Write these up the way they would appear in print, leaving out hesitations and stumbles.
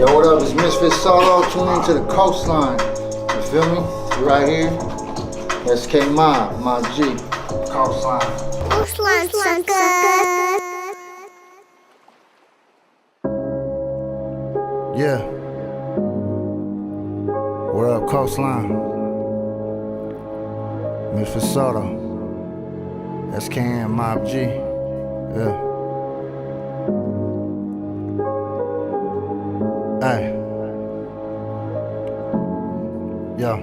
Yo, what up? It's Misfit Soto. Tune into the Coastline. You feel me? We right here. SK Mob, my G. Coastline. Coastline, sucker. Yeah. What up, Coastline? Misfit Soto. SKM Mob G. Yeah. Hey. Yo.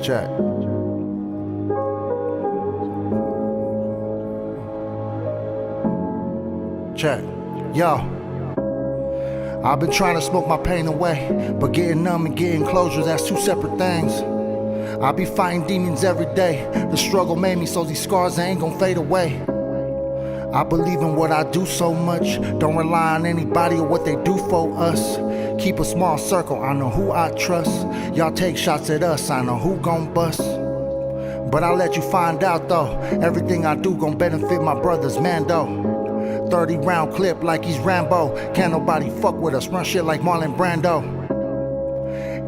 Check. Check. Yo. I've been trying to smoke my pain away, but getting numb and getting closure, that's two separate things. I be fighting demons every day. The struggle made me so these scars ain't gon' fade away. I believe in what I do so much. Don't rely on anybody or what they do for us. Keep a small circle, I know who I trust. Y'all take shots at us, I know who gon' bust. But I'll let you find out though. Everything I do gon' benefit my brothers, Mando. 30 round clip like he's Rambo. Can't nobody fuck with us, run shit like Marlon Brando.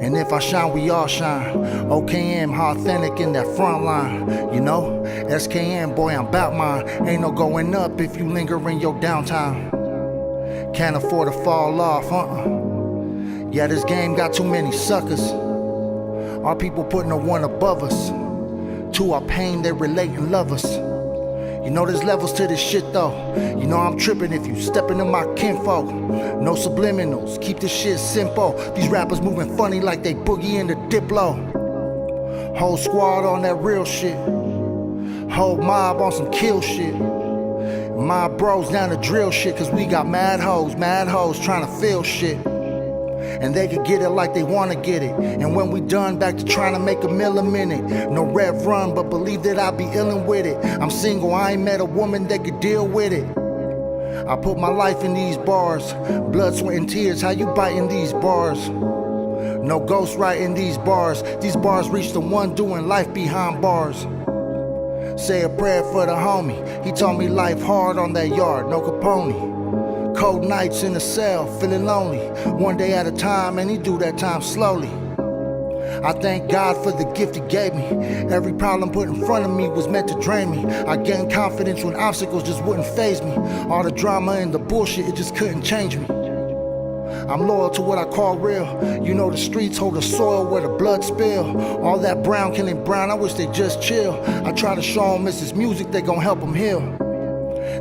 And if I shine, we all shine. OKM, how authentic in that front line. You know, SKM, boy, I'm bout mine. Ain't no going up if you linger in your downtime. Can't afford to fall off, Yeah, this game got too many suckers. Our people putting the one above us. To our pain, they relate and love us. You know there's levels to this shit though. You know I'm tripping if you step into my kinfolk. No subliminals, keep this shit simple. These rappers moving funny like they boogie in the Diplo. Whole squad on that real shit. Whole mob on some kill shit. My bros down to drill shit, cause we got mad hoes trying to feel shit. And they could get it like they wanna get it. And when we done, back to trying to make a meal a minute. No rev run, but believe that I be illin' with it. I'm single, I ain't met a woman that could deal with it. I put my life in these bars. Blood, sweat, and tears, how you biting these bars? No ghost writing these bars. These bars reach the one doing life behind bars. Say a prayer for the homie. He told me life hard on that yard, no Capone. Cold nights in the cell, feeling lonely. One day at a time, and he do that time slowly. I thank God for the gift he gave me. Every problem put in front of me was meant to drain me. I gained confidence when obstacles just wouldn't faze me. All the drama and the bullshit, it just couldn't change me. I'm loyal to what I call real. You know the streets hold the soil where the blood spill. All that brown killing brown, I wish they just chill. I try to show them it's this music that gon' help them heal.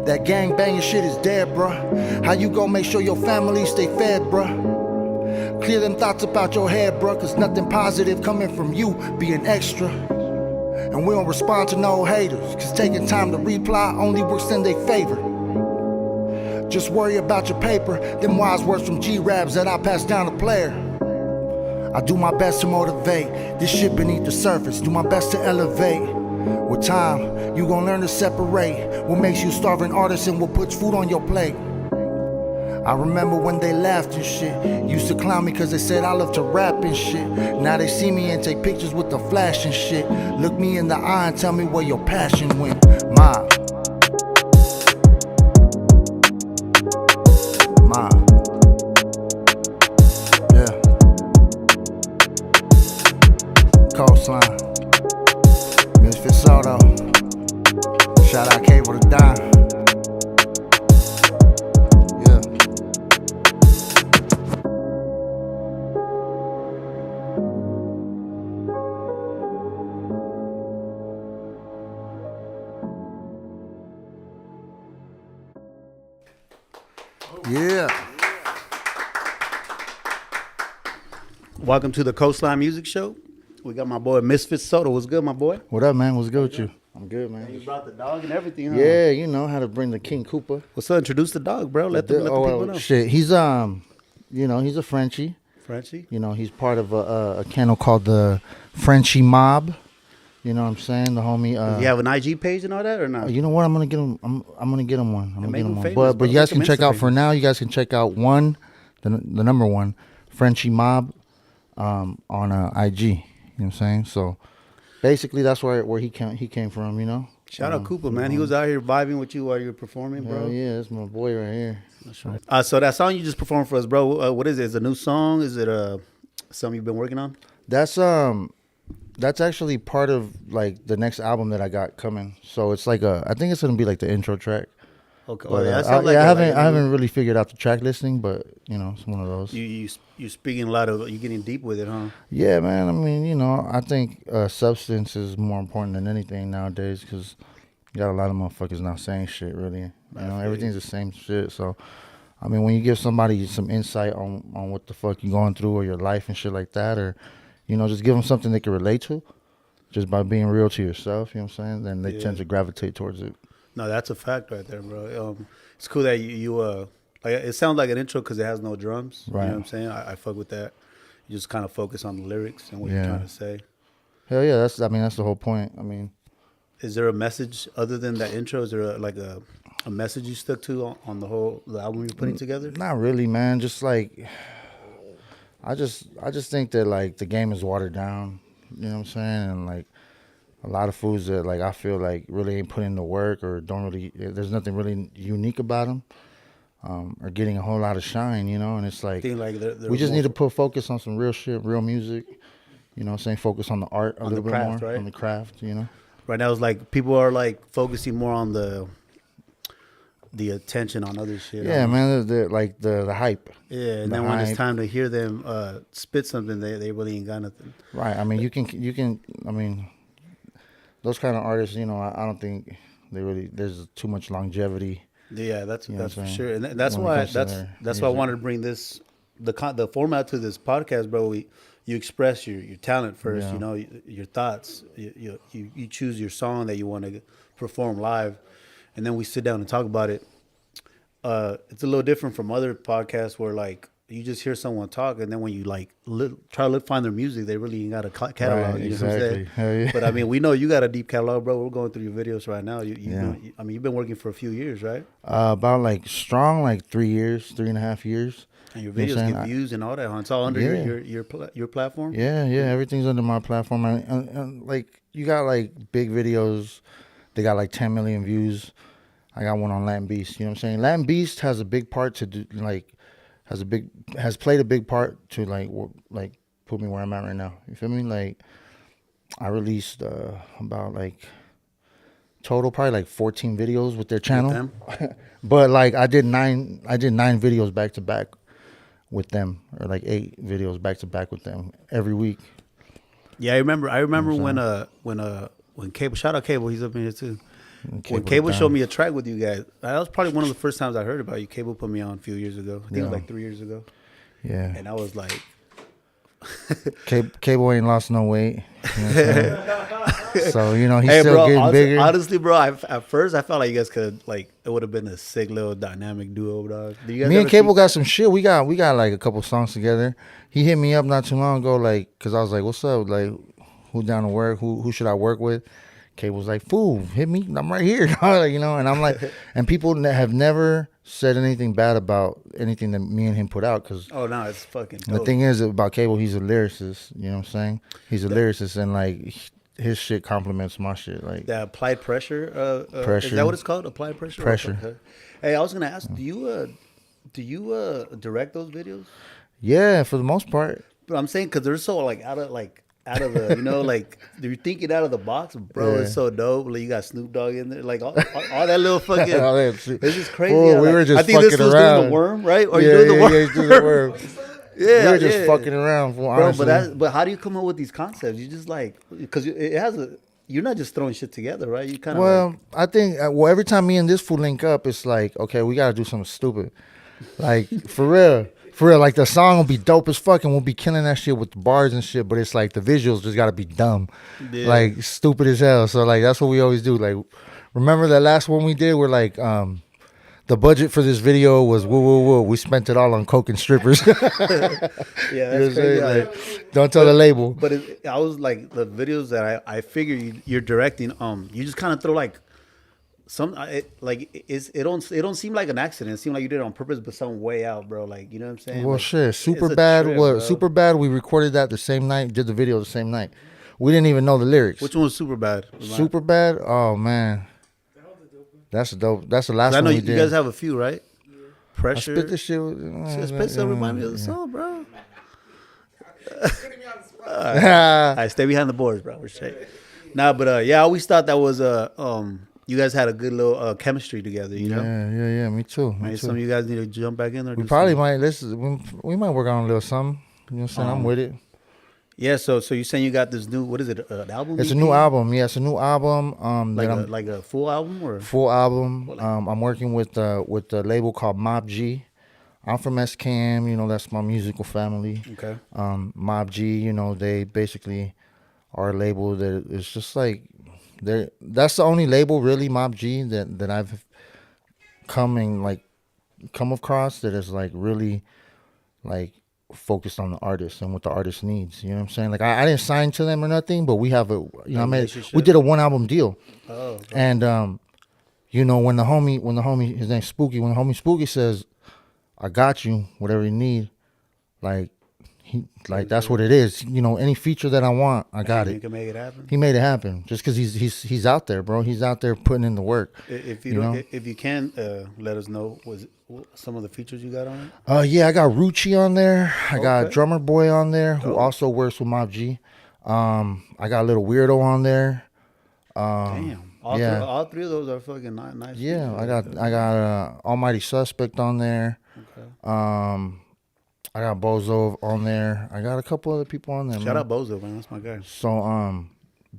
That gang banging shit is dead, bruh. How you gon' make sure your family stay fed, bruh? Clear them thoughts about your head, bruh, cause nothing positive coming from you being extra. And we don't respond to no haters, cause taking time to reply only works in their favor. Just worry about your paper, them wise words from G-Raps that I pass down to player. I do my best to motivate, this shit beneath the surface, do my best to elevate. With time, you gon' learn to separate what makes you a starving artist and what puts food on your plate. I remember when they laughed and shit. Used to clown me cause they said I love to rap and shit. Now they see me and take pictures with the flash and shit. Look me in the eye and tell me where your passion went. Mob. Mob. Yeah. Coastline. Misfit Soto. Shout out Cable to Don. Yeah. Yeah. Welcome to the Coastline Music Show. We got my boy Misfit Soto. What's good, my boy? What up, man? What's good with you? I'm good, man. You brought the dog and everything, huh? Yeah, you know how to bring the King Cooper. What's up? Introduce the dog, bro. Let the people know. Shit, he's you know, he's a Frenchie. Frenchie? You know, he's part of a kennel called the Frenchie Mob. You know what I'm saying? The homie. Does he have an IG page and all that or not? You know what? I'm gonna get him. I'm gonna get him one. I'm gonna get him one. Famous, but you guys can check out for now. You guys can check out the number one, Frenchie Mob, on IG. You know what I'm saying? So basically, that's where he came from. You know. Shout out Cooper, man. He was out here vibing with you while you were performing, bro. Yeah, that's my boy right here. That's right. So that song you just performed for us, bro. What is it? Is it a new song? Is it something you've been working on? That's actually part of like the next album that I got coming. So it's like I think it's gonna be like the intro track. Okay. But, that I sounds like I haven't really figured out the track listing, but it's one of those. You're speaking a lot of. You're getting deep with it, huh? Yeah, man. I mean, I think substance is more important than anything nowadays because you got a lot of motherfuckers not saying shit really. Everything's the same shit. So, I mean, when you give somebody some insight on what the fuck you're going through or your life and shit like that, or just give them something they can relate to, just by being real to yourself. You know what I'm saying? Then they tend to gravitate towards it. No, that's a fact right there, bro. It's cool that you like it sounds like an intro because it has no drums. Right. You know what I'm saying? I fuck with that. You just kind of focus on the lyrics and what you're trying to say. Hell yeah, that's the whole point. I mean, is there a message other than that intro? Is there a message you stuck to on the album you're putting together? Not really, man. Just like I just think that like the game is watered down. You know what I'm saying? And like a lot of foods that like I feel like really ain't put in the work or don't really. There's nothing really unique about them. Are getting a whole lot of shine, and it's like we just need to put focus on some real shit, real music. You know what I'm saying? Focus on the art a little bit more, right? On the craft, Right now it's like people are like focusing more on the attention on other shit. Yeah, man, the hype. Yeah, and then when it's time to hear them spit something, they really ain't got nothing. Right. I mean, you can. I mean, those kind of artists, I don't think there's too much longevity. Yeah, that's for sure, and that's why I wanted to bring the format to this podcast, bro. You express your talent first, your thoughts. You choose your song that you want to perform live, and then we sit down and talk about it. It's a little different from other podcasts where like you just hear someone talk, and then when you like try to find their music, they really ain't got a catalog. Right, you know what I'm saying? Hell yeah. But I mean, we know you got a deep catalog, bro. We're going through your videos right now. I mean, you've been working for a few years, right? About like strong, like 3 years, 3.5 years. And your videos get views and all that, huh? It's all under your platform? Yeah, everything's under my platform. And like you got like big videos, they got like 10 million views. I got one on Latin Beast, you know what I'm saying? Latin Beast has a big part to do, like has played a big part to like put me where I'm at right now. You feel me? Like I released about like total probably like 14 videos with their channel. But like I did 9 videos back to back with them, or like 8 videos back to back with them every week. Yeah, I remember when Cable, shout out Cable, he's up in here too. When Cable showed me a track with you guys, that was probably one of the first times I heard about you. Cable put me on a few years ago. I think it was like 3 years ago. Yeah. And I was like, Cable ain't lost no weight. You know so, he's still getting bigger. Honestly, bro, at first I felt like you guys could, like, it would have been a sick little dynamic duo, dog. Me and Cable got some shit. We got like a couple songs together. He hit me up not too long ago, like, because I was like, what's up? Like, who down to work? Who should I work with? Cable's like, fool, hit me. I'm right here. And I'm like, and people have never said anything bad about anything that me and him put out. Cause oh, no, it's fucking dope. The thing is about Cable, he's a lyricist. You know what I'm saying? He's a lyricist, and like his shit complements my shit. Like that applied pressure. Pressure. Is that what it's called? Applied pressure. Pressure. Hey, I was gonna ask, do you direct those videos? Yeah, for the most part. But I'm saying because they're so like out of the, like you're thinking out of the box, bro. Yeah. It's so dope. Like you got Snoop Dogg in there, like all that little fucking. It's just crazy. Bro, we were just I think fucking this was around. Doing the worm, right? Or you doing the worm? Yeah, doing the worm. Yeah, we were just fucking around, bro. But how do you come up with these concepts? You just like because it has a. You're not just throwing shit together, right? You kind of. I think every time me and this fool link up, it's like, okay, we gotta do something stupid, like for real. For real, like the song will be dope as fuck and we'll be killing that shit with the bars and shit, but it's like the visuals just gotta be dumb. Yeah. Like stupid as hell. So like that's what we always do. Like remember that last one we did where like the budget for this video was woo. We spent it all on coke and strippers. Yeah, that's crazy. Like, don't tell the label. But I was like the videos that I figure you're directing, you just kind of throw like it don't seem like an accident. It seemed like you did it on purpose, but some way out, bro. Like you know what I'm saying? Well, like, shit. Super bad. We recorded that the same night. Did the video the same night. We didn't even know the lyrics. Which one was super bad? Super bad. Oh man, that's dope. That's the last one we did. You guys have a few, right? pressure. I spit this shit. Spit something remind me of the song, bro. All right, stay behind the boards, bro. We're straight. Nah, but I always thought that was you guys had a good little chemistry together. You know? Yeah. Me too. Maybe some of you guys need to jump back in there. We probably might. We might work on a little something. You know what I'm saying? I'm with it. Yeah. So you're saying you got this new, what is it? An album? It's EP? a new album. Yeah, it's a new album. Like a full album or full album. I'm working with a label called Mob G. I'm from SKM. You know, that's my musical family. Okay. Mob G. You know, they basically are a label that is just like that's the only label really, Mob G, that I've come across that is like really like focused on the artist and what the artist needs. You know what I'm saying? Like I didn't sign to them or nothing, but we have we did a 1-album deal. Oh. Okay. And you know, when the homie his name's Spooky, when the homie Spooky says, I got you, whatever you need, that's what it is. You know, any feature that I want, I got it. You can make it happen. He made it happen just because he's out there, bro. He's out there putting in the work. If you can let us know some of the features you got on it. Yeah, I got Rucci on there. I got Drummer Boy on there who also works with Mob G. I got Little Weirdo on there. Damn. All three of those are fucking nice. Yeah, I got Almighty Suspect on there. Okay. I got Bozo on there. I got a couple other people on there. Shout out Bozo, man. That's my guy. So,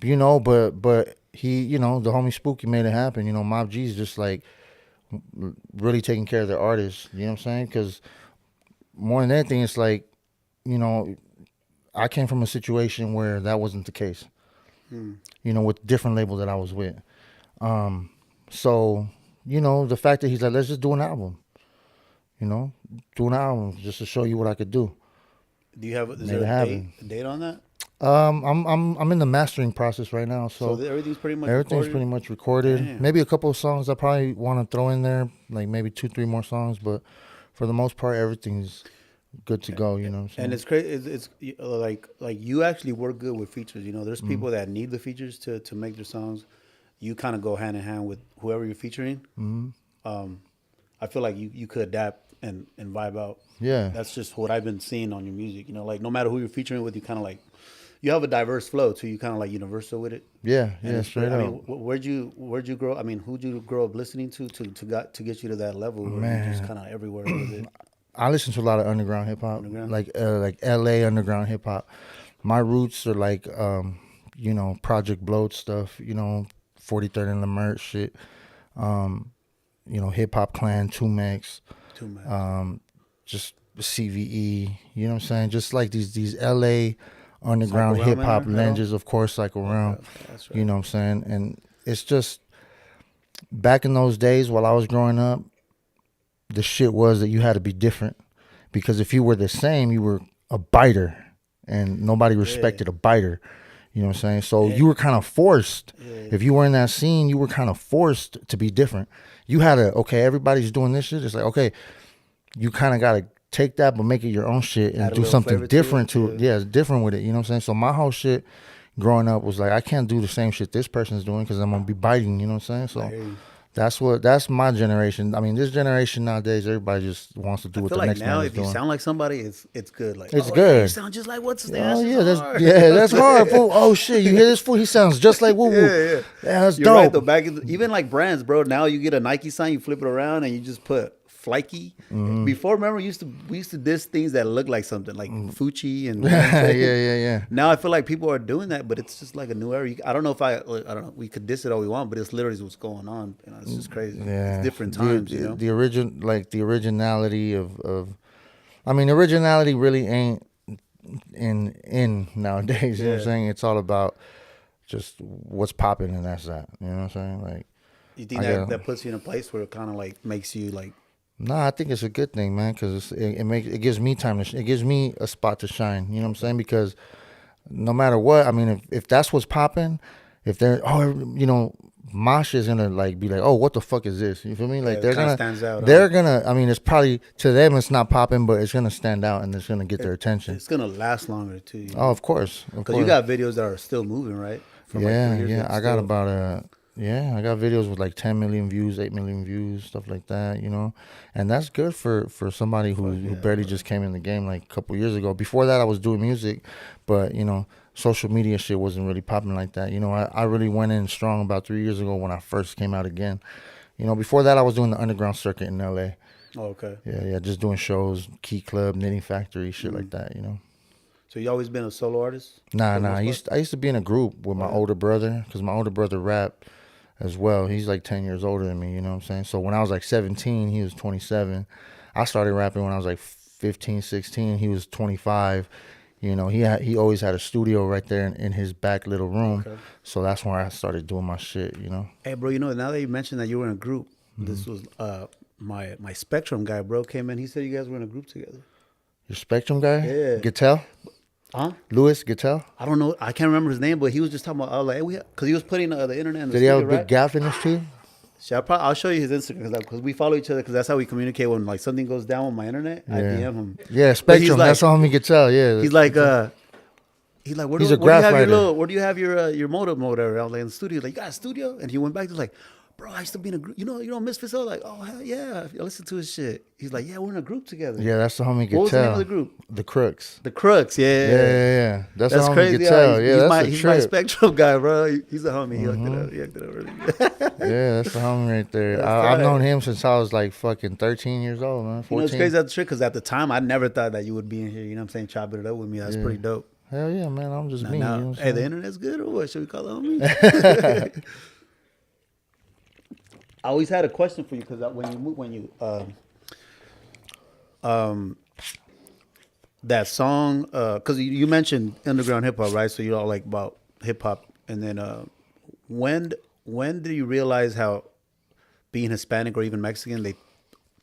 you know, but he, you know, the homie Spooky made it happen. You know, Mob G's just like really taking care of their artists. You know what I'm saying? Because more than anything, it's like, you know, I came from a situation where that wasn't the case. You know, with different label that I was with. So, you know, the fact that he's like, let's just do an album. You know, do an album just to show you what I could do. Do you have is there a date on that? I'm in the mastering process right now, so everything's pretty much recorded. Damn. Maybe a couple of songs I probably want to throw in there, like maybe 2-3 more songs, but for the most part, everything's good to go. You know what I'm saying? And it's crazy. It's like you actually work good with features. You know, there's people that need the features to make their songs. You kind of go hand in hand with whoever you're featuring. I feel like you could adapt and vibe out. Yeah. That's just what I've been seeing on your music. You know, like no matter who you're featuring with, you kind of like, you have a diverse flow too. You kind of like universal with it. Yeah, straight up. I mean, where'd you grow? I mean, who'd you grow up listening to get you to that level where you just kind of everywhere with it? I listen to a lot of underground hip hop, like LA underground hip hop. My roots are like, you know, Project Bloat stuff. You know, 43rd and the Merch shit. You know, Hip Hop Clan, Tumex. Just CVE, you know what I'm saying? Just like these LA underground hip hop lenses, of course, Cycle Realm. That's right. You know what I'm saying? And it's just back in those days while I was growing up, the shit was that you had to be different. Because if you were the same, you were a biter. And nobody respected a biter. You know what I'm saying? So you were kind of forced. If you were in that scene, you were kind of forced to be different. You had to, everybody's doing this shit. It's like, you kind of got to take that, but make it your own shit and do something different to it. Yeah, it's different with it. You know what I'm saying? So my whole shit growing up was like, I can't do the same shit this person's doing because I'm going to be biting. You know what I'm saying? So that's my generation. I mean, this generation nowadays, everybody just wants to do what the next man is doing. I feel like now, if you sound like somebody, it's good. Like, it's good. You sound just like what's his name? That's hard, fool. Oh shit, you hear this fool? He sounds just like woo woo. Yeah, that's You're dope. Right, though. Even like brands, bro. Now you get a Nike sign, you flip it around, and you just put Flykey. Before, remember, we used to diss things that look like something like Fucci and yeah. Now I feel like people are doing that, but it's just like a new era. I don't know if I don't know. We could diss it all we want, but it's literally what's going on. You know, it's just crazy. Yeah, it's different times. The originality of I mean, originality really ain't in nowadays. You know what I'm saying? It's all about just what's popping, and that's that. You know what I'm saying? Like, you think that puts you in a place where it kind of like makes you like. Nah, I think it's a good thing, man, because it gives me time to it gives me a spot to shine. You know what I'm saying? Because no matter what, I mean, if that's what's popping, if they're Mosh is gonna like be like, oh, what the fuck is this? You feel me? Like they're gonna stands out, I mean, it's probably to them it's not popping, but it's gonna stand out and it's gonna get their attention. It's gonna last longer too. Oh, of course. Because you got videos that are still moving, right? From I got about Yeah, I got videos with like 10 million views, 8 million views, stuff like that, you know. And that's good for somebody who barely just came in the game like a couple years ago. Before that, I was doing music, but, you know, social media shit wasn't really popping like that. You know, I really went in strong about 3 years ago when I first came out again. You know, before that, I was doing the underground circuit in LA. Oh, okay. Yeah, just doing shows, Key Club, Knitting Factory, shit like that, you know. So you always been a solo artist? Nah. I used to be in a group with my older brother, because my older brother rapped as well. He's like 10 years older than me, you know what I'm saying? So when I was like 17, he was 27. I started rapping when I was like 15, 16. He was 25. You know, he always had a studio right there in his back little room. Okay. So that's where I started doing my shit, you know. Hey, bro, you know, now that you mentioned that you were in a group, this was my Spectrum guy, bro, came in. He said you guys were in a group together. Your Spectrum guy? Yeah. Gittel? Huh? Louis Gittel? I don't know. I can't remember his name, but he was just talking about, like, because he was putting the internet in the Did he have a studio, big gap in his teeth? I'll show you his Instagram because we follow each other because that's how we communicate when like something goes down with my internet. I DM him. Yeah, Spectrum. That's all he could tell. Yeah. He's like, where do you have your modem or whatever? I was like in the studio. Like, you got a studio? And he went back to like, bro, I used to be in a group. You know Misfit Soto? Like, oh hell yeah, I listen to his shit. He's like, yeah, we're in a group together. Yeah, that's the homie Gittel. What was the name of the group? The Crooks. The Crooks, yeah. Yeah. That's the homie crazy. Gittel. He's my Spectrum guy, bro. He's a homie. He hooked it up really good. Yeah, that's the homie right there. I've known him since I was like fucking 13 years old, man. 14. You know, it's crazy that's the trick because at the time I never thought that you would be in here. You know what I'm saying? Chopping it up with me. That's pretty dope. Hell yeah, man. I'm just me. Now, you know hey, the internet's good or what? Should we call it on me? I always had a question for you because that song because you mentioned underground hip hop, right? So you're all like about hip hop, and then when do you realize how being Hispanic or even Mexican they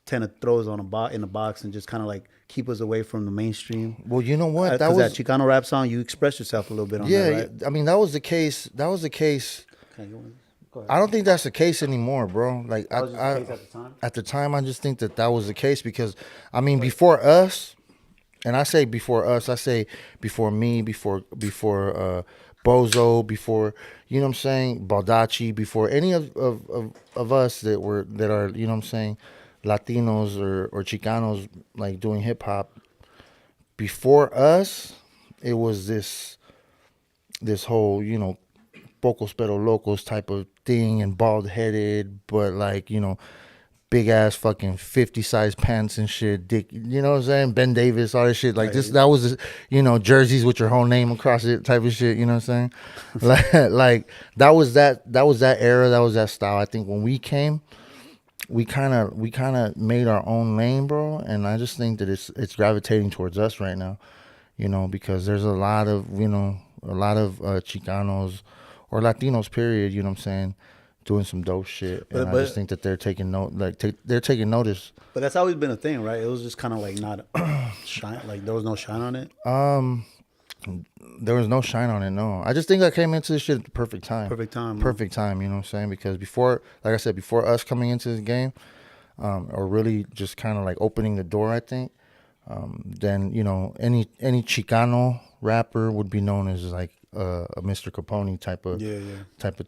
tend to throw us in a box and just kind of like keep us away from the mainstream? Well, you know what? That Chicano rap song, you expressed yourself a little bit on that, right? I mean, that was the case. I don't think that's the case anymore, bro. Like, that was just the case at the time? At the time, I just think that was the case because, I mean, before us, and I say before us, I say before me, before Bozo, before, you know what I'm saying, Baldacci, before any of us that are, you know what I'm saying, Latinos or Chicanos, like, doing hip-hop, before us, it was this whole, you know, Pocos Pero Locos type of thing and bald-headed, but, like, you know, big-ass fucking 50-size pants and shit, dick, you know what I'm saying, Ben Davis, all this shit, like, that was, you know, jerseys with your whole name across it type of shit, you know what I'm saying? like, that was that era, that was that style. I think when we came, we kind of made our own lane, bro, and I just think that it's gravitating towards us right now, you know, because there's a lot of Chicanos or Latinos, period, you know what I'm saying, doing some dope shit. And I just think that they're taking they're taking notice. But that's always been a thing, right? It was just kind of like not shine, like there was no shine on it. There was no shine on it, no. I just think I came into this shit at the perfect time. Perfect time, you know what I'm saying? Because before, like I said, before us coming into this game, or really just kind of like opening the door, I think, then, you know, any Chicano rapper would be known as like a Mr. Capone type of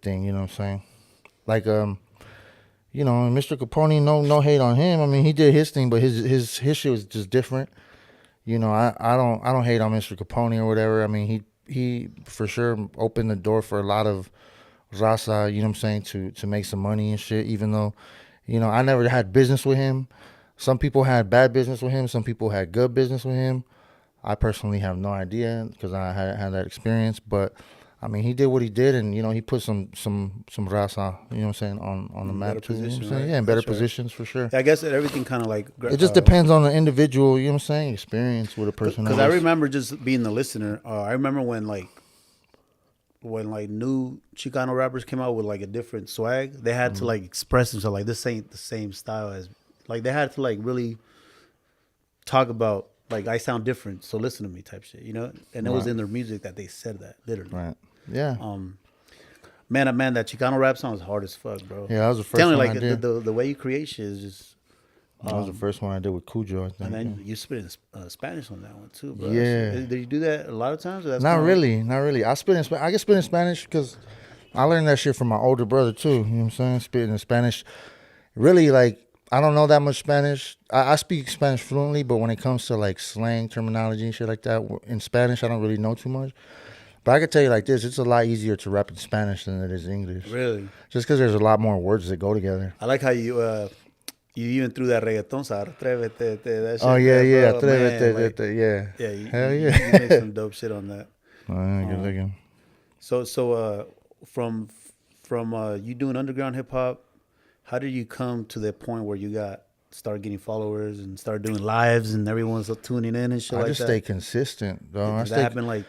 thing, you know what I'm saying? Like, you know, Mr. Capone, no hate on him. I mean, he did his thing, but his shit was just different. You know, I don't hate on Mr. Capone or whatever. I mean, he for sure opened the door for a lot of raza, you know what I'm saying, to make some money and shit, even though, you know, I never had business with him. Some people had bad business with him. Some people had good business with him. I personally have no idea because I had that experience, but I mean, he did what he did, and, you know, he put some raza, you know what I'm saying, on the map too. You know what I'm saying? Right? Yeah, in better positions for sure. Yeah, I guess everything kind of like it just depends on the individual, you know what I'm saying, experience with a person. Because I remember just being the listener. I remember when new Chicano rappers came out with like a different swag, they had to like express themselves like this ain't the same style as, like, they had to like really talk about, like, I sound different, so listen to me type shit, you know? And it was in their music that they said that, literally. Right. Yeah. Man, that Chicano rap song is hard as fuck, bro. Yeah, that was the first one like I did. The way you create shit is just... that was the first one I did with Cujo, I think. And then you spit in Spanish on that one, too, bro. Yeah. Did you do that a lot of times? Or that's not really. I get spit in Spanish because I learned that shit from my older brother too. You know what I'm saying? Spitting in Spanish. Really, like, I don't know that much Spanish. I speak Spanish fluently, but when it comes to like slang terminology and shit like that in Spanish, I don't really know too much. But I can tell you like this: it's a lot easier to rap in Spanish than it is English. Really? Just because there's a lot more words that go together. I like how you even threw that reggaeton sound. Atrévete, that shit. Oh yeah, yeah, bro, atrévete, like, yeah. Yeah, Hell you yeah. make some dope shit on that. Oh, yeah, good looking. So from you doing underground hip hop, how did you come to that point where you start getting followers and start doing lives and everyone's tuning in and shit like that? I just stay consistent, though. Did that happen like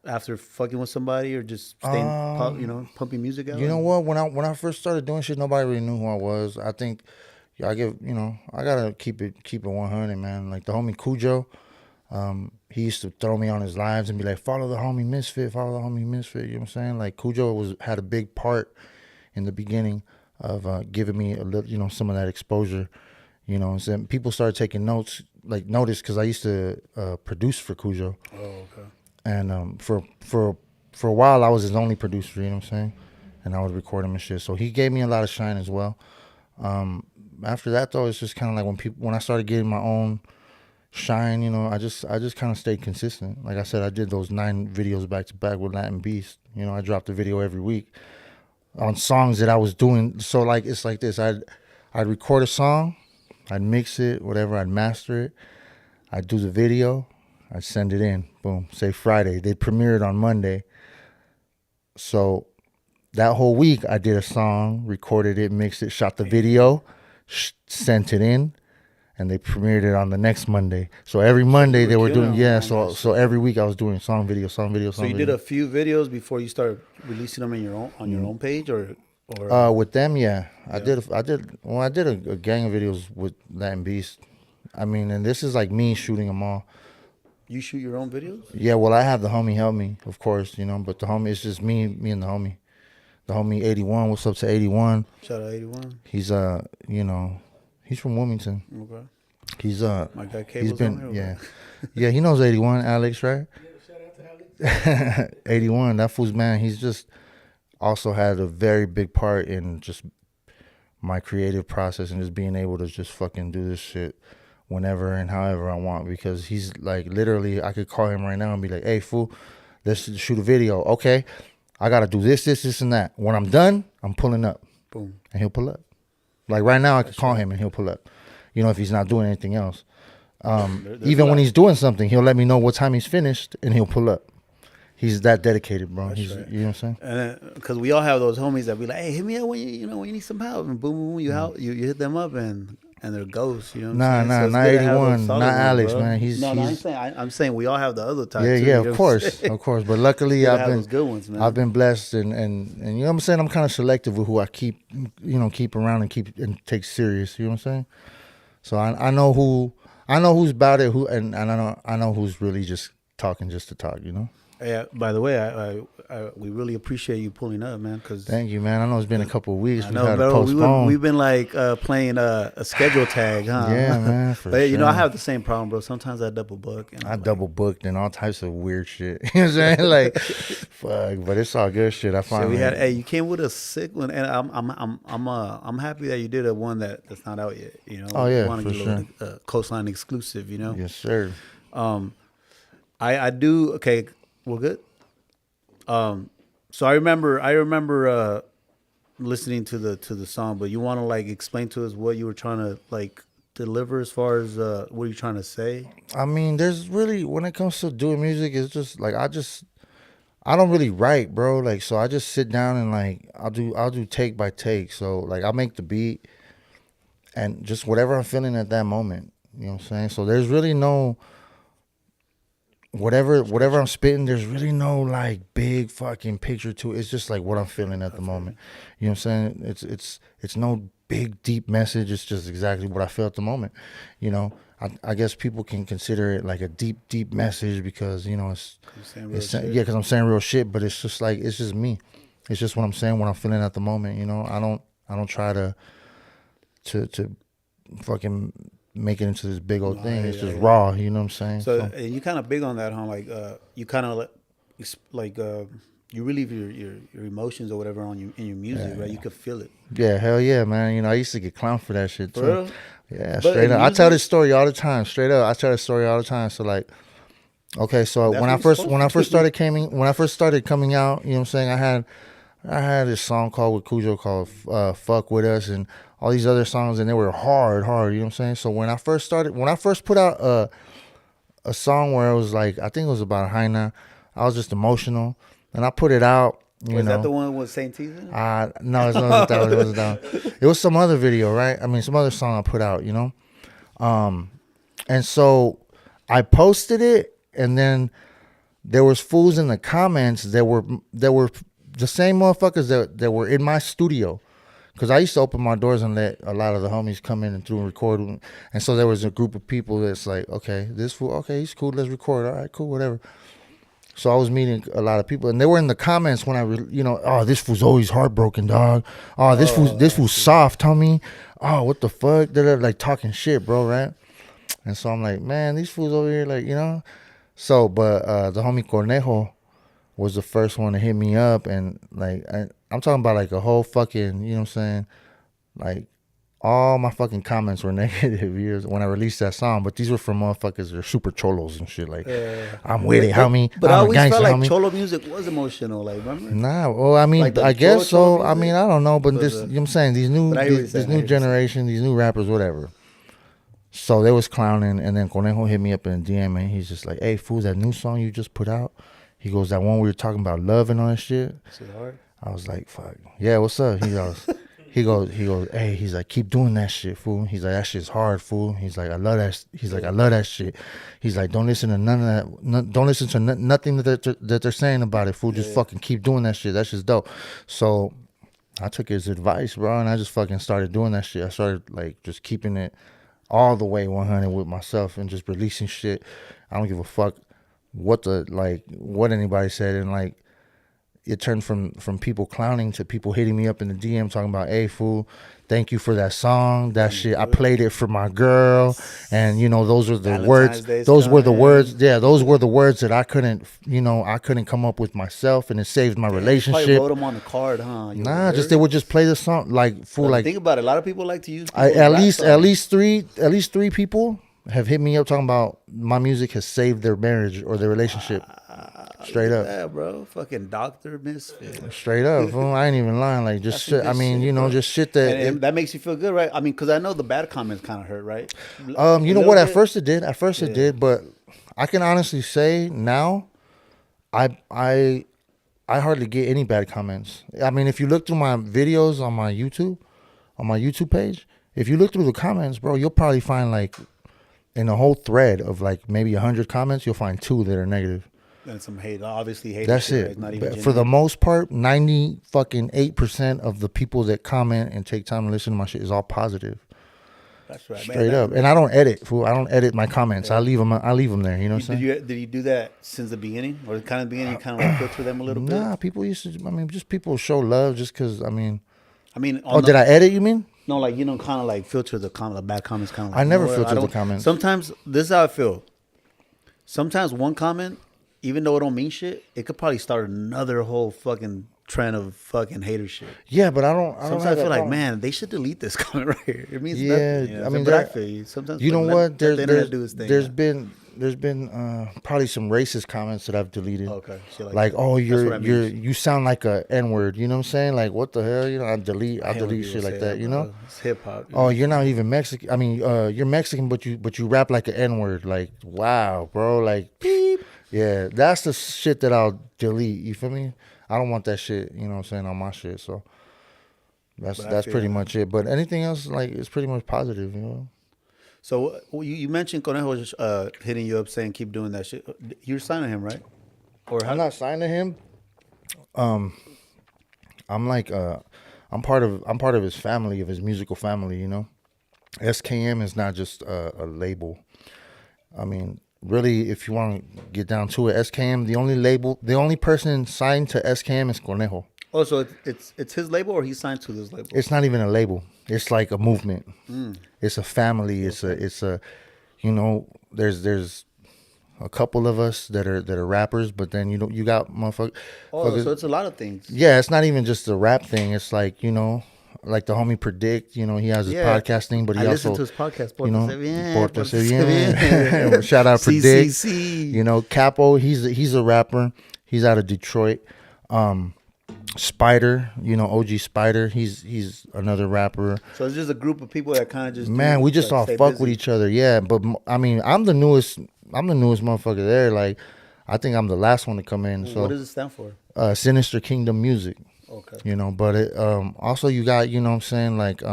after fucking with somebody or just staying, pumping music out? You know what? When I first started doing shit, nobody really knew who I was. I think I gotta keep it 100, man. Like the homie Cujo, he used to throw me on his lives and be like, follow the homie Misfit, follow the homie Misfit. You know what I'm saying? Like Cujo had a big part in the beginning of giving me a little, some of that exposure. You know, and people started taking notice because I used to produce for Cujo. Oh, okay. And for a while, I was his only producer. You know what I'm saying? And I would record him and shit. So he gave me a lot of shine as well. After that, though, it's just kind of like when I started getting my own shine. I just kind of stayed consistent. Like I said, I did those 9 videos back to back with Latin Beast. I dropped a video every week on songs that I was doing. So like it's like this: I'd record a song. I'd mix it, whatever, I'd master it. I'd do the video. I'd send it in. Boom. Say Friday. They'd premiere it on Monday. So that whole week, I did a song, recorded it, mixed it, shot the video, sent it in, and they premiered it on the next Monday. So every Monday they were doing, so every week I was doing song video. So you did a few videos before you started releasing them on your own page or with them, yeah. I did a gang of videos with Latin Beast. I mean, and this is like me shooting them all. You shoot your own videos? Yeah, well, I have the homie help me, of course, but the homie, it's just me and the homie. The homie 81, what's up to 81? Shout out 81. He's he's from Wilmington. Okay. He's my guy Cable's on there, yeah, he knows 81, Alex, right? Yeah, shout out to Alex. 81, that fool's man, he's just also had a very big part in just my creative process and just being able to just fucking do this shit whenever and however I want, because he's like literally, I could call him right now and be like, hey fool, let's shoot a video. Okay, I gotta do this and that. When I'm done, I'm pulling up. Boom. And he'll pull up. Like right now I could call him and he'll pull up, if he's not doing anything else. Even when he's doing something, he'll let me know what time he's finished and he'll pull up. He's that dedicated, bro. Right. You know what I'm saying? And because we all have those homies that be like, "Hey, hit me up when you need some help," and boom, boom, you hit them up, and they're ghosts. You know? Nah, not 81, not Alex, man. I'm saying we all have the other type. Yeah, too, yeah, of course. But luckily, I've been those good ones, man. I've been blessed, and you know what I'm saying. I'm kind of selective with who I keep around and take serious. You know what I'm saying? So I know who's about it, and I know who's really just talking just to talk. Yeah. By the way, we really appreciate you pulling up, man. Thank you, man. I know it's been a couple of weeks. We've had to postpone. We've been like playing a schedule tag, huh? Yeah, man. But sure. I have the same problem, bro. Sometimes I double book. I double booked and all types of weird shit. You know what I'm saying? Like, fuck. But it's all good shit. I find. So you came with a sick one, and I'm happy that you did a one that's not out yet. Oh yeah, want to for get sure. a little Coastline exclusive. Yes, sir. I do. Okay, we're good. So I remember listening to the song, but you want to like explain to us what you were trying to like deliver as far as what you're trying to say? I mean, there's really, when it comes to doing music, it's just like I don't really write, bro. Like, so I just sit down and like I'll do take by take. So like I'll make the beat and just whatever I'm feeling at that moment. You know what I'm saying? So there's really no whatever I'm spitting, there's really no like big fucking picture to it. It's just like what I'm feeling at the moment. You know what I'm saying? It's no big deep message. It's just exactly what I feel at the moment. I guess people can consider it like a deep message because because I'm saying real shit. But it's just like it's just me. It's just what I'm saying, what I'm feeling at the moment. I don't try to fucking make it into this big old thing. It's just raw. You know what I'm saying? So and you kind of big on that, huh? Like you kind of like you relieve your emotions or whatever on you in your music, right? You could feel it. Yeah, hell yeah, man. You know, I used to get clowned for that shit too. For real? Yeah, But straight in up. I tell music- this story all the time. Straight up, I tell this story all the time. So like, okay, so That's when what you're I supposed first to do. when I first started coming out, you know what I'm saying? I had this song called with Cujo called "Fuck with Us" and all these other songs, and they were hard. You know what I'm saying? So when I first put out a song where it was like, I think it was about Haina, I was just emotional, and I put it out. You Was know, that the one with Saint Teaser? no, it wasn't that one. It wasn't that one. It was some other video, right? I mean, some other song I put out, you know. And so I posted it, and then there was fools in the comments that were the same motherfuckers that were in my studio, because I used to open my doors and let a lot of the homies come in and through and record. And so there was a group of people that's like, okay, this fool, okay, he's cool, let's record. All right, cool, whatever. So I was meeting a lot of people, and they were in the comments when oh, this fool's always heartbroken, dog. Oh, this fool's soft, homie. Oh, what the fuck? They're like talking shit, bro, right? And so I'm like, man, these fools over here, like, you know. So, but the homie Cornejo was the first one to hit me up, and like, I'm talking about like a whole fucking, you know what I'm saying, like. All my fucking comments were negative years when I released that song, but these were from motherfuckers that are super cholos and shit. Like, I'm with it, homie. But I I'm a always gangster, felt like homie. cholo music was emotional. Like, remember? Nah, well, I mean, Like the I guess cholo so. I music? mean, I don't know, but this, Was you know what I'm saying, these new, But I hear what you're this saying, I new hear what you're generation, these new rappers, whatever. So they was clowning, and then Conejo hit me up in a DM, and he's just like, "Hey, fool, that new song you just put out?" He goes, "That one we were talking about love and all that shit." Is it hard? I was like, "Fuck, yeah, what's up?" He goes, "Hey," he's like, "Keep doing that shit, fool." He's like, "That shit's hard, fool." He's like, "I love that." He's like, "I love that shit." He's like, "Don't listen to none of that. Don't listen to nothing that they're saying about it, fool. Just fucking keep doing that shit. That shit's dope." So I took his advice, bro, and I just fucking started doing that shit. I started like just keeping it all the way 100 with myself and just releasing shit. I don't give a fuck what anybody said, and like. It turned from people clowning to people hitting me up in the DM talking about, "Hey, fool, thank you for that song. That shit, I played it for my girl." And, you know, those are the words. Those were the words. Yeah, those were the words that I couldn't come up with myself, and it saved my relationship. You probably wrote them on the card, huh? Nah, just they would just play the song like fool. Like, think about it. A lot of people like to use at least three people have hit me up talking about my music has saved their marriage or their relationship. Straight up. Yeah, bro. Fucking Dr. Misfit. Straight up, fool. I ain't even lying. Like, just shit. I mean, you know, just shit that. And that makes you feel good, right? I mean, because I know the bad comments kind of hurt, right? You know what? At first it did. It did, but I can honestly say now, I hardly get any bad comments. I mean, if you look through my videos on my YouTube page, if you look through the comments, bro, you'll probably find like in a whole thread of like maybe 100 comments, you'll find 2 that are negative. And some hate, obviously hate. That's shit, it. right? Not even For the most part, 98% of the people that comment and take time to listen to my shit is all positive. That's right, Straight up. And I don't edit, fool. I don't edit my comments. I leave them there. You know what I'm saying? Did you do that since the beginning, or kind of the beginning? You kind of like filter them a little bit. Nah, people used to. I mean, just people show love just because. I mean. Did I edit? You mean? No, like, you know, kind of like filter the bad comments. Kind of. Like, I never filter the comments. Sometimes this is how I feel. Sometimes one comment, even though it don't mean shit, it could probably start another whole fucking trend of fucking hater shit. Yeah, but I don't. Sometimes I feel like, man, they should delete this comment right here. It means nothing. Yeah, I mean, but I feel you. Sometimes you know what? There's been been probably some racist comments that I've deleted. Okay, like oh, you sound like a N-word. You know what I'm saying? Like, what the hell? You know, I delete shit like that. You know, it's hip hop. Oh, you're not even Mexican. I mean, you're Mexican, but you rap like an N-word. Like, wow, bro. Like, beep. Yeah, that's the shit that I'll delete. You feel me? I don't want that shit. You know what I'm saying, on my shit. So that's pretty much it. But anything else, like, it's pretty much positive. You know. So you mentioned Conejo just hitting you up saying keep doing that shit. You're signing him, right? Or I'm not signing him. I'm like I'm part of his family, of his musical family. You know, SKM is not just a label. I mean, really, if you want to get down to it, SKM, the only person signed to SKM is Conejo. Oh, so it's his label, or he signed to this label? It's not even a label. It's like a movement. It's a family. It's a, you know, there's a couple of us that are rappers, but then you got motherfuckers. Oh, so it's a lot of things. Yeah, it's not even just a rap thing. It's like, like the homie Predict, he has his podcast thing, but he I also listen to his podcast. Porta Bien. Shout out Predict. CCC. Capo, he's a rapper. He's out of Detroit. Spider, OG Spider, he's another rapper. So it's just a group of people that kind of just we just all fuck with each other. Yeah, but I mean, I'm the newest motherfucker there. Like, I think I'm the last one to come in. So what does it stand for? Sinister Kingdom Music. Okay. But it also you got, what I'm saying, like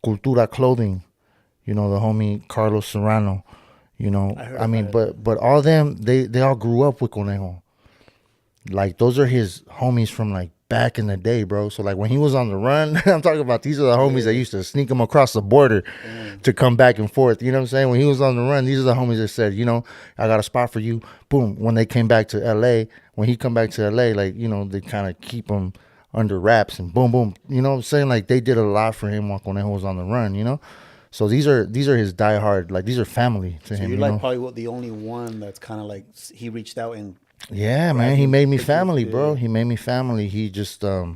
Cultura Clothing, the homie Carlos Serrano, I mean, but all them they all grew up with Conejo. Like, those are his homies from like back in the day, bro. So like when he was on the run, I'm talking about, these are the homies that used to sneak him across the border to come back and forth. You know what I'm saying? When he was on the run, these are the homies that said, I got a spot for you. Boom. When they came back to LA, when he come back to LA, like, they kind of keep him under wraps and boom, boom. You know what I'm saying? Like, they did a lot for him while Conejo was on the run, So these are his diehard, like, these are family to him. You're like probably the only one that's kind of like, he reached out and. Yeah, man, he made me family, bro. He made me family. He just, any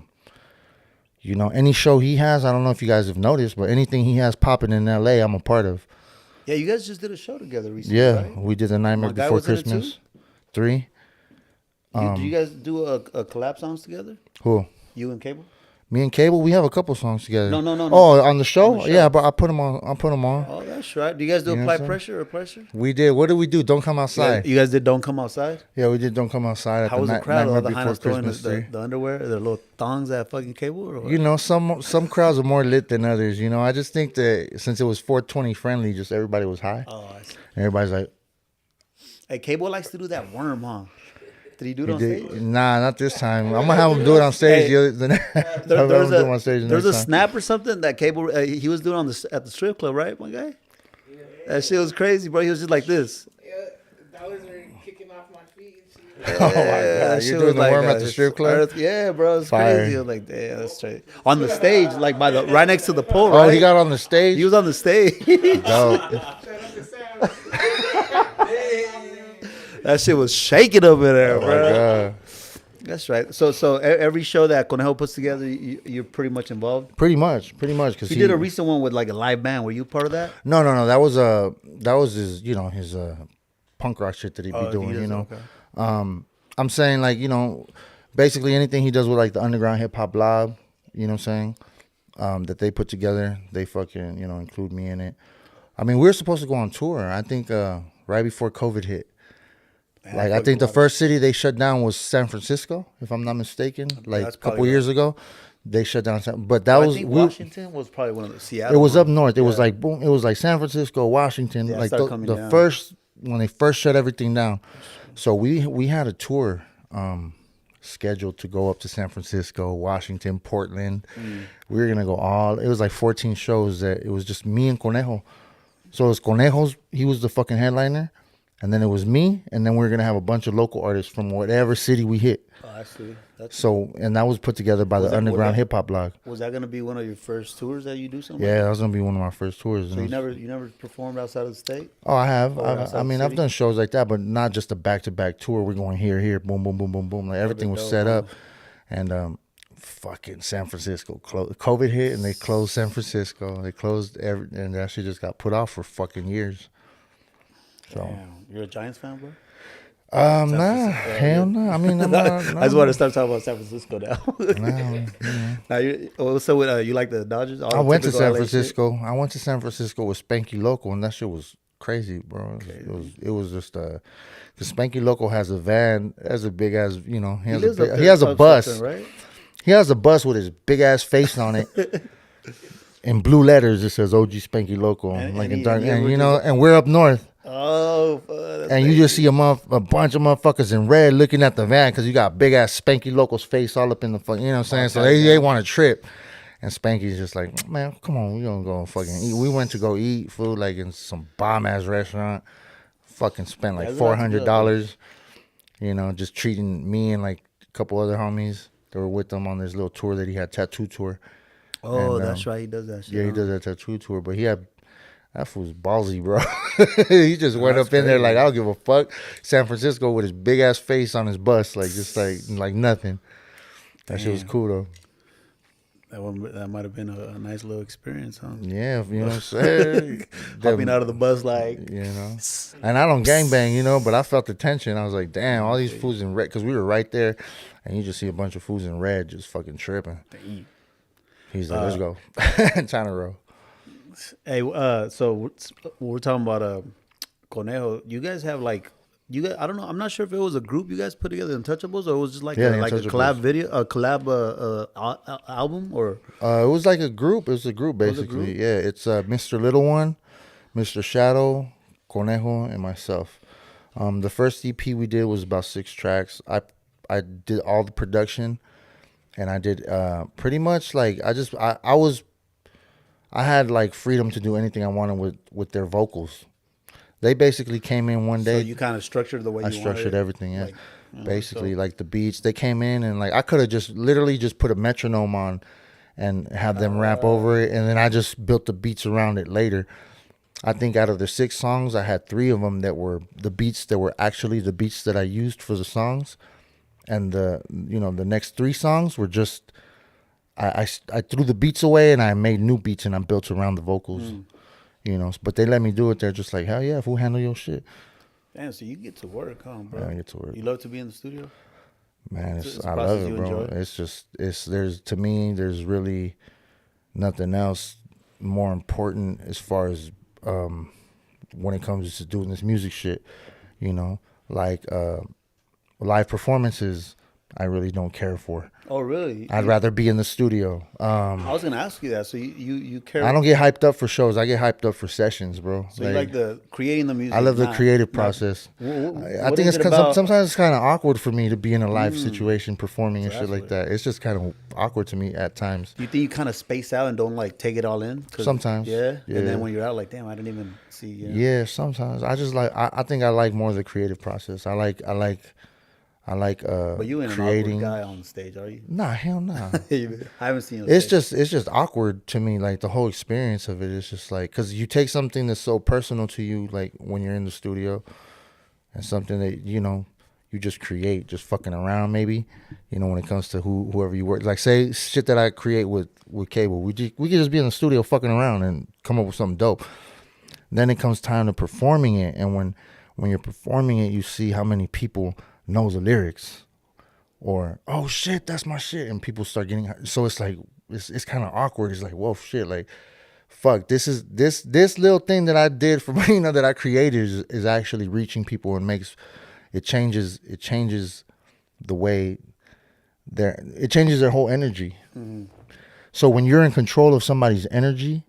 show he has, I don't know if you guys have noticed, but anything he has popping in LA, I'm a part of. Yeah, you guys just did a show together recently, Yeah, right? we did The Nightmare Before Christmas 3. Do you guys do a collab songs together? Who? You and Cable? Me and Cable, we have a couple songs together. No. Oh, on the show? On the show. Yeah, but I put them on. Oh, that's right. Do you guys do Apply Pressure or Pressure? We did. What did we do? Don't Come Outside. You guys did Don't Come Outside? Yeah, we did Don't Come Outside. How was the crowd? Nightmare The Before Hannah's throwing Christmas the underwear, the little thongs at fucking Cable? Or what? Some crowds are more lit than others. I just think that since it was 420 friendly, just everybody was high. Oh, I see. Everybody's like, hey, Cable likes to do that worm, huh? Did he do it on stage? Nah, not this time. I'm gonna have him do it on stage. There's a snap or something that Cable he was doing at the strip club, right, my guy? Yeah. That shit was crazy, bro. He was just like this. Yeah, dollars are kicking off my feet. Oh my god, you're doing the worm at the strip club? Yeah, bro, it's crazy. I was like, damn, that's straight. On the stage, like right next to the pole, right? Oh, he got on the stage? He was on the stage. Dope. That shit was shaking over there, bro. My god. That's right. So every show that Conejo puts together, you're pretty much involved. Pretty much. Because he did a recent one with like a live band. Were you part of that? No. That was his his punk rock shit that he'd be doing. Okay. I'm saying, like, basically anything he does with like the underground hip hop blog. You know what I'm saying? That they put together, they fucking include me in it. I mean, we were supposed to go on tour. I think right before COVID hit. Like, I think the first city they shut down was San Francisco, if I'm not mistaken. Like, a couple years ago, they shut down. But that was, I think Washington was probably one of the Seattle. It was up north. It was like boom. It was like San Francisco, Washington. Yeah, like the first, when they first shut everything down. So we had a tour scheduled to go up to San Francisco, Washington, Portland. We were gonna go it was like 14 shows. That it was just me and Conejo. So it was Conejo's. He was the fucking headliner. And then it was me, and then we were going to have a bunch of local artists from whatever city we hit. Oh, I see. And that was put together by the Underground Hip Hop Blog. Was that going to be one of your first tours that you do something? Yeah, that was going to be one of my first tours. So you never performed outside of the state? Oh, I have. I've done shows like that, but not just a back-to-back tour. We're going here, boom, boom, boom, boom, boom. Like, everything was set up. And fucking San Francisco. COVID hit, and they closed San Francisco. They closed and that shit just got put off for fucking years. So. Damn. You're a Giants fan, bro? Nah, hell no. I mean, I'm not, I just want to start talking about San Francisco now. So you like the Dodgers? I went to San Francisco. I went to San Francisco with Spanky Loco, and that shit was crazy, bro. It was just because Spanky Loco has a van, has a big ass, he has a bus. Right? He has a bus with his big ass face on it. In blue letters, it says OG Spanky Loco, and we're up north. Oh, and you just see a bunch of motherfuckers in red looking at the van because you got big ass Spanky Loco's face all up in the fucking, you know what I'm saying? So they want to trip. And Spanky's just like, man, come on, we gonna go fucking eat. We went to go eat food like in some bomb ass restaurant. Fucking spent like $400, just treating me and like a couple other homies that were with them on this little tour that he had, tattoo tour. Oh, and, that's right, he does that shit. Yeah, he does that tattoo tour, but he had That fool's ballsy, bro. He just went up in there like, I don't give a fuck. San Francisco with his big ass face on his bus, like just like nothing. That shit was cool though. That might have been a nice little experience, huh? Yeah, you know what I'm saying? Hopping out of the bus like, you know. And I don't gangbang, you know, but I felt the tension. I was like, damn, all these fools in red, because we were right there, and you just see a bunch of fools in red just fucking tripping. He's like, let's go. China roll. Hey, so we're talking about Conejo. You guys have like, I don't know. I'm not sure if it was a group you guys put together, Untouchables, or it was just like a collab video, a collab album, or it was like a group. It was a group basically. Yeah, it's Mr. Little One, Mr. Shadow, Conejo, and myself. The first EP we did was about 6 tracks. I did all the production, and I did pretty much like I had like freedom to do anything I wanted with their vocals. They basically came in one day. So you kind of structured the way you wanted. I structured everything, yeah. Like, basically, like the beats, they came in and like I could have just literally just put a metronome on and have them rap over it, and then I just built the beats around it later. I think out of the 6 songs, I had 3 of them that were the beats that were actually the beats that I used for the songs, and the next 3 songs were just I threw the beats away and I made new beats and I built around the vocals. You know, but they let me do it. They're just like, hell yeah, fool, handle your shit. Damn, so you get to work, huh, bro? Yeah, I get to work. You love to be in the studio? Man, I love it, bro. To me, there's really nothing else more important as far as when it comes to doing this music shit. You know, like live performances, I really don't care for. Oh, really? I'd rather be in the studio. I was gonna ask you that. So you care? I don't get hyped up for shows. I get hyped up for sessions, bro. So you like the creating the music? I love the creative process. I think it's sometimes it's kind of awkward for me to be in a live situation performing and shit like that. It's just kind of awkward to me at times. Do you think you kind of space out and don't like take it all in? Sometimes, yeah. And then when you're out, like, damn, I didn't even see. Yeah, sometimes I just like. I think I like more of the creative process. I like. But you ain't creating. An awkward guy on stage, are you? Nah, hell nah. I haven't seen you. It's just awkward to me. Like the whole experience of it is just like, because you take something that's so personal to you, like when you're in the studio, and something that you just create, just fucking around. Maybe when it comes to whoever you work, like say shit that I create with Cable, we could just be in the studio fucking around and come up with something dope. Then it comes time to performing it, and when you're performing it, you see how many people knows the lyrics, or oh shit, that's my shit, and people start getting, so it's like it's kind of awkward. It's like, whoa, shit, like fuck, this little thing that I did for that I created is actually reaching people and it changes the way it changes their whole energy. So when you're in control of somebody's energy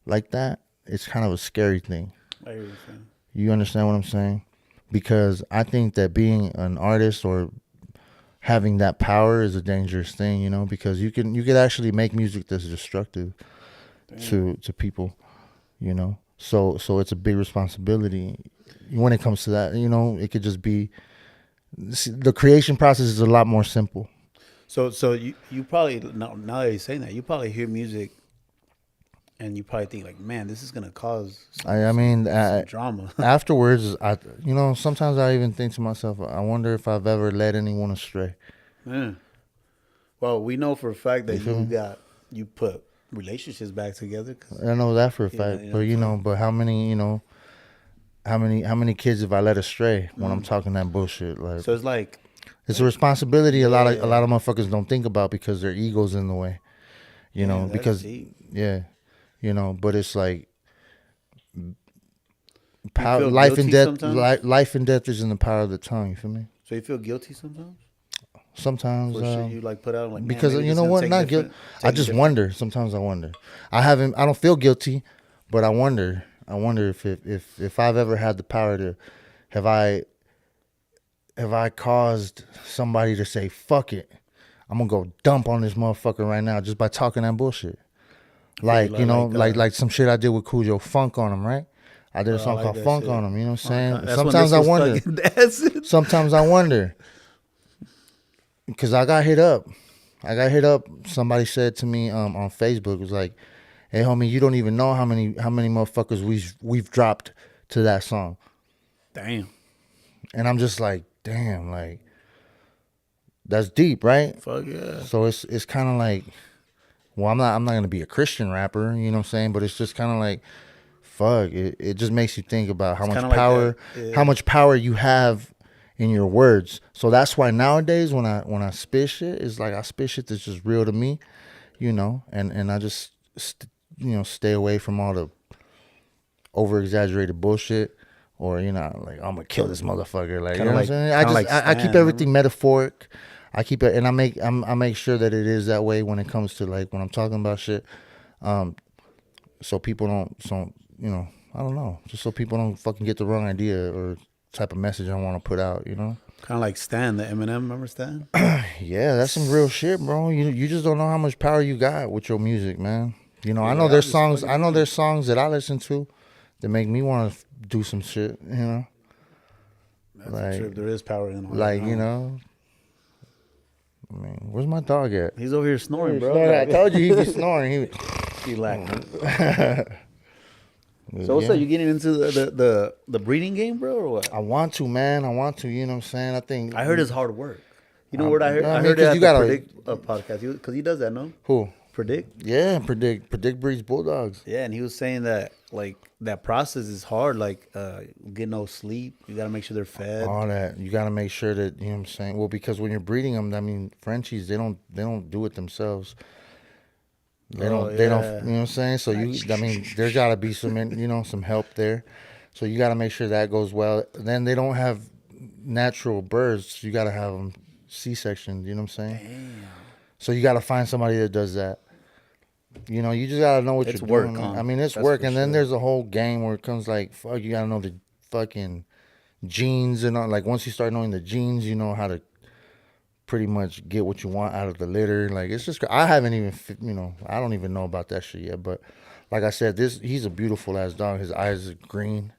like that, it's kind of a scary thing. I hear what you're saying. You understand what I'm saying? Because I think that being an artist or having that power is a dangerous thing, because you could actually make music that's destructive to people, So it's a big responsibility when it comes to that. It could just be the creation process is a lot more simple. So you probably now that you're saying that, you probably hear music and you probably think like, man, this is gonna cause some drama. Afterwards, sometimes I even think to myself, I wonder if I've ever led anyone astray. Yeah. Well, we know for a fact that you put relationships back together. I know that for a fact, but how many kids have I led astray when I'm talking that bullshit? Like, so it's like it's a responsibility a lot of motherfuckers don't think about because their ego's in the way, because deep. But it's like power, life and death. Life and death is in the power of the tongue. You feel me? So you feel guilty sometimes? Sometimes for shit you like put out, like, because you know what? Not guilty. I just wonder. Sometimes I wonder. I don't feel guilty, but I wonder. I wonder if I've ever had the power to have I caused somebody to say fuck it, I'm gonna go dump on this motherfucker right now just by talking that bullshit. Like, like some shit I did with Cujo, Funk on him, right? I did a song called Funk on him, you know what I'm saying? Sometimes I wonder. Sometimes I wonder. Because I got hit up. Somebody said to me on Facebook, it was like, hey homie, you don't even know how many motherfuckers we've dropped to that song. Damn. And I'm just like, damn, like that's deep, right? Fuck yeah. So it's kind of like, well, I'm not gonna be a Christian rapper, you know what I'm saying? But it's just kind of like, fuck, it just makes you think about how much power, how much power you have in your words. So that's why nowadays when I spit shit, it's like I spit shit that's just real to me, you know, and I just stay away from all the over exaggerated bullshit. Or, you know, like, I'm gonna kill this motherfucker. Like, you know what I'm saying? I keep everything metaphoric. I keep it, and I make sure that it is that way when it comes to, like, when I'm talking about shit. So people don't, you know, I don't know. Just so people don't fucking get the wrong idea or type of message I want to put out, you know? Kind of like Stan, the Eminem, remember Stan? Yeah, that's some real shit, bro. You just don't know how much power you got with your music, man. You know, I know there's songs that I listen to that make me want to do some shit, you know. That's like, true. There is power in all like, you know. I mean, where's my dog at? He's over here snoring, bro. I told you he'd be snoring. He like. So what's up? You getting into the breeding game, bro, or what? I want to, man. I want to. You know what I'm saying? I think I heard it's hard work. You know what I heard? I heard it at the Predict podcast because he does that, no? Who? Predict? Yeah, Predict breeds bulldogs. Yeah, and he was saying that like that process is hard. Like get no sleep. You got to make sure they're fed. All that you got to make sure that, you know what I'm saying. Well, because when you're breeding them, I mean, Frenchies they don't do it themselves. They don't. You know what I'm saying. So there's got to be some help there. So you got to make sure that goes well. Then they don't have natural births. You got to have them C-section. You know what I'm saying. Damn. So you got to find somebody that does that. You know, you just gotta know what you're doing. I mean, it's work, and then there's a whole game where it comes like, fuck, you gotta know the fucking genes and all. Like once you start knowing the genes, you know how to pretty much get what you want out of the litter. Like it's just, I haven't even, I don't even know about that shit yet. But like I said, he's a beautiful ass dog. His eyes are green.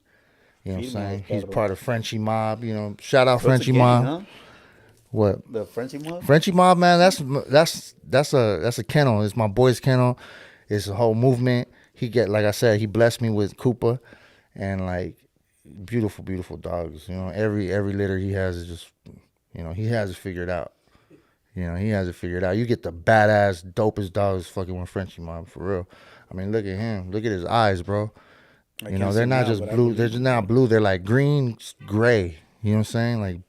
You know what I'm saying? He's part of Frenchie Mob. You know, shout out Frenchie Mob. Huh? What? The Frenchie Mob? Frenchie Mob, man, that's a kennel. It's my boy's kennel. It's a whole movement. Like I said, he blessed me with Koopa and like beautiful, beautiful dogs. You know, every litter he has is just, you know, he has it figured out. You know, he has it figured out. You get the badass, dopest dogs fucking with Frenchie Mob, for real. I mean, look at him. Look at his eyes, bro. You know, they're not just blue. They're just not blue. They're like green, gray. You know what I'm saying? Like,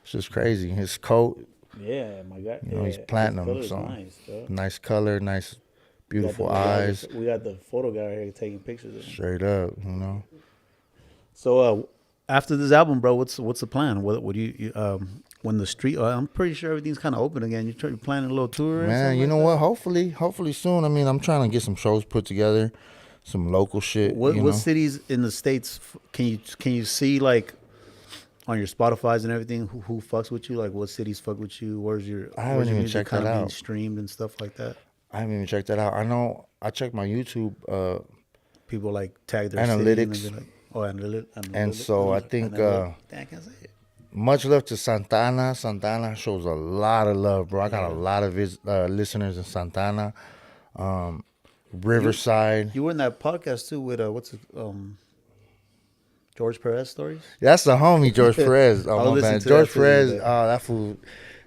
it's just crazy. His coat. Yeah, my God. You know, he's platinum. So nice color, nice, beautiful eyes. We got the photo guy right here taking pictures of him. Straight up, you know. So after this album, bro, what's the plan? What do you when the street? I'm pretty sure everything's kind of open again. You're planning a little tour. Man, you know what? Hopefully soon. I mean, I'm trying to get some shows put together, some local shit. What cities in the States can you see like? On your Spotify's and everything, who fucks with you? Like, what cities fuck with you? Where's your music kind of being streamed and stuff like that? I haven't even checked that out. I know I checked my YouTube. People like tag their analytics. City and like, analytics. And so I think I can't say it. Much love to Santana. Santana shows a lot of love, bro. I got a lot of listeners in Santana. Riverside. You were in that podcast too with George Perez stories? That's the homie, George Perez. Oh, my bad. George Perez, that fool.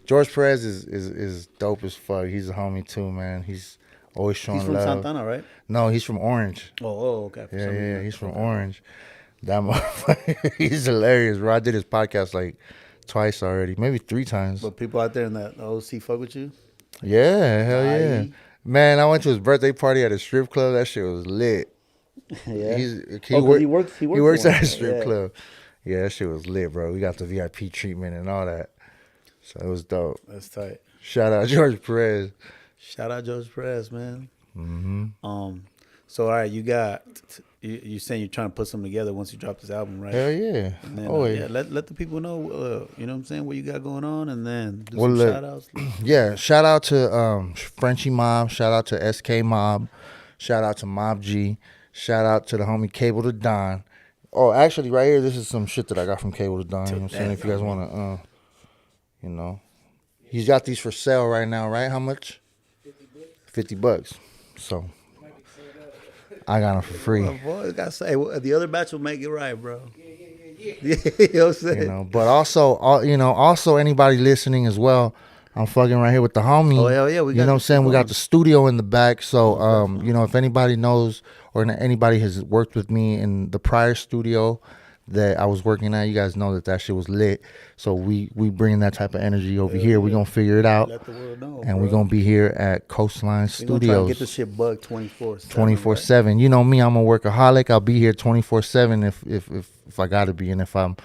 George Perez is dope as fuck. He's a homie too, man. He's always showing love. He's from Santana, right? No, he's from Orange. Oh, okay. Yeah, he's from Orange. That motherfucker, he's hilarious, bro. I did his podcast like twice already, maybe 3 times. But people out there in that OC fuck with you? Yeah, hell yeah. Man, I went to his birthday party at a strip club. That shit was lit. Yeah, he works at a strip club. Yeah, that shit was lit, bro. We got the VIP treatment and all that, so it was dope. That's tight. Shout out George Perez. Shout out George Perez, man. Mm-hmm. So all right, you saying you're trying to put something together once you drop this album, right? Hell yeah. And then, let the people know, you know what I'm saying, what you got going on, and then do some shout outs. Yeah, shout out to Frenchie Mob. Shout out to SK Mob. Shout out to Mob G. Shout out to the homie Cable to Don. Oh, actually, right here, this is some shit that I got from Cable to Don. You know what I'm saying? If you guys want to, you know. He's got these for sale right now, right? How much? $50. So, I got them for free. My boy got to say, the other batch will make it right, bro. Yeah. You know what I'm saying? You know, but also anybody listening as well. I'm fucking right here with the homie. Oh, hell yeah. We got, you know what I'm saying? We got the studio in the back. So, you know, if anybody knows or anybody has worked with me in the prior studio that I was working at, you guys know that shit was lit. So we bring that type of energy over here. We're going to figure it out. Let the world know, and we're going to be here at Coastline Studios. We're going to get the shit bugged 24/7. 24/7. Right? You know me, I'm a workaholic. I'll be here 24/7 if I got to be, and if I'm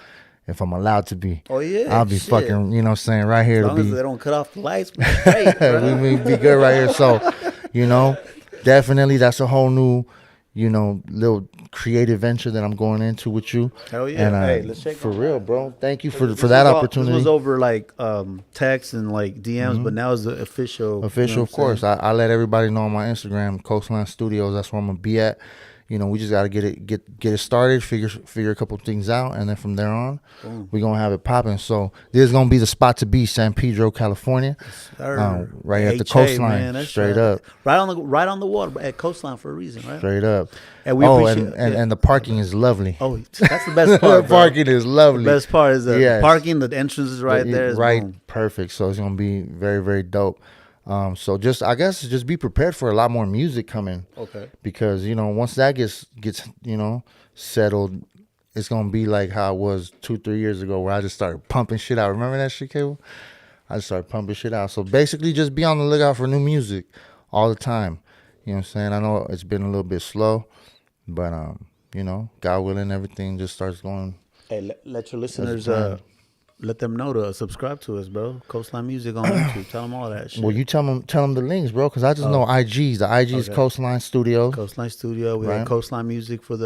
allowed to be. Oh, yeah. I'll be fucking, you know what I'm saying, right here. As long as they don't cut off the lights, we're straight, bro. we be good right here. So, you know, definitely that's a whole new, you know, little creative venture that I'm going into with you. Hell yeah. And, hey, let's shake for real, bro. Thank you for that opportunity. This was over like text and like DMs, but now it's the official. Official, you know, of course. I let everybody know on my Instagram, Coastline Studios. That's where I'm gonna be at. You know, we just gotta get it started, figure a couple things out, and then from there on, we're gonna have it popping. So this is gonna be the spot to be, San Pedro, California, right at the coastline, man, straight up, right on the water at Coastline for a reason, right? Straight up. And we appreciate and the parking is lovely. Oh, that's the best part. The parking is lovely. The best part is the parking. The entrance is right there. Right, boom. Perfect. So it's gonna be very, very dope. So I guess be prepared for a lot more music coming. Okay. Because, you know, once that gets you know, settled, it's gonna be like how it was 2-3 years ago where I just started pumping shit out. Remember that shit, Cable? I just started pumping shit out. So basically just be on the lookout for new music all the time. You know what I'm saying? I know it's been a little bit slow, but you know, God willing, everything just starts going. Hey, let your listeners let them know to subscribe to us, bro. Coastline Music on YouTube. Tell them all that shit. Well, you tell them the links, bro, because I just know IGs. The IG is Coastline Studios. Coastline Studio. We have Coastline Music for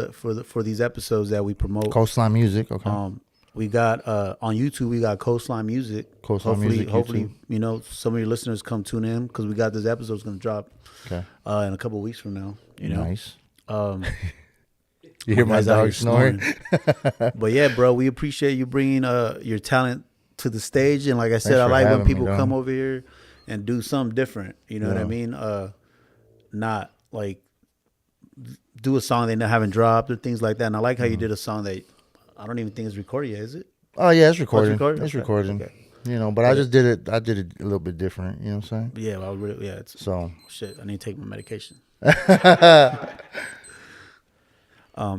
these episodes that we promote. Coastline Music. Okay. We got on YouTube. We got Coastline Music. Hopefully, YouTube. You know, some of your listeners come tune in because we got this episode's gonna drop. Okay. In a couple of weeks from now. You know. Nice. You hear my dog snoring? But yeah, bro, we appreciate you bringing your talent to the stage. And like I said, I like when people come over here and do something different. You know what I mean? Not like do a song they haven't dropped or things like that. And I like how you did a song that I don't even think is recorded yet, is it? Oh yeah, it's recorded. It's recorded. Okay. You know, but I just did it. I did it a little bit different. You know what I'm saying? Yeah, I really, yeah. So shit, I need to take my medication.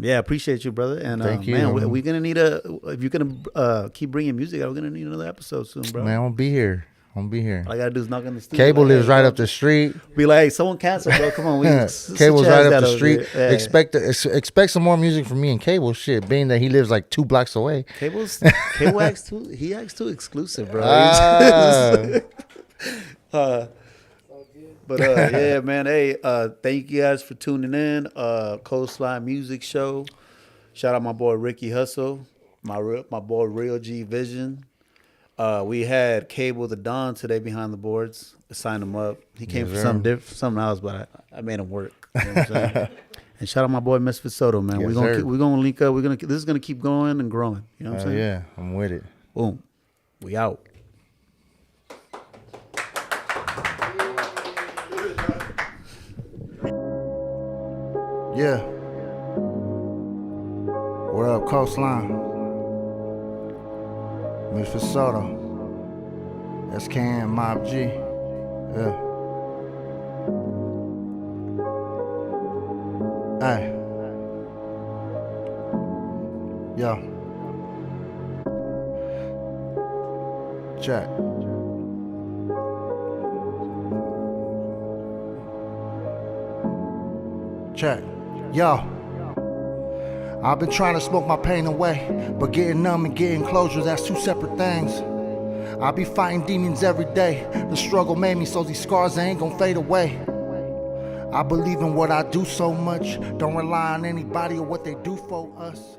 Yeah, appreciate you, brother. And thank you, man. We're gonna need if you're gonna keep bringing music, we're gonna need another episode soon, bro. Man, I'm gonna be here. All I gotta do is knock on the studio. Cable lives right up the street. Be like, hey, someone cancel, bro. Come on, Cable's right up the street. Yeah. Expect some more music from me and Cable. Shit, being that he lives like 2 blocks away. Cable acts too exclusive, bro. But yeah, man. Hey, thank you guys for tuning in. Coastline Music Show. Shout out my boy Ricky Hustle, my boy Real G Vision. We had Cable the Don today behind the boards. I signed him up. He came for something else, but I made him work. You know what I'm saying? And shout out my boy Misfit Soto, man. Yes, we're gonna link up. This is gonna keep going and growing. You know what I'm saying? Yeah, I'm with it. Boom. We out. Yeah. What up, Coastline? Misfit Soto. SKN Mob G. Yeah. Hey. Yo. Check. Check. Yo. I've been trying to smoke my pain away, but getting numb and getting closure, that's 2 separate things. I be fighting demons every day. The struggle made me so these scars, they ain't gonna fade away. I believe in what I do so much. Don't rely on anybody or what they do for us.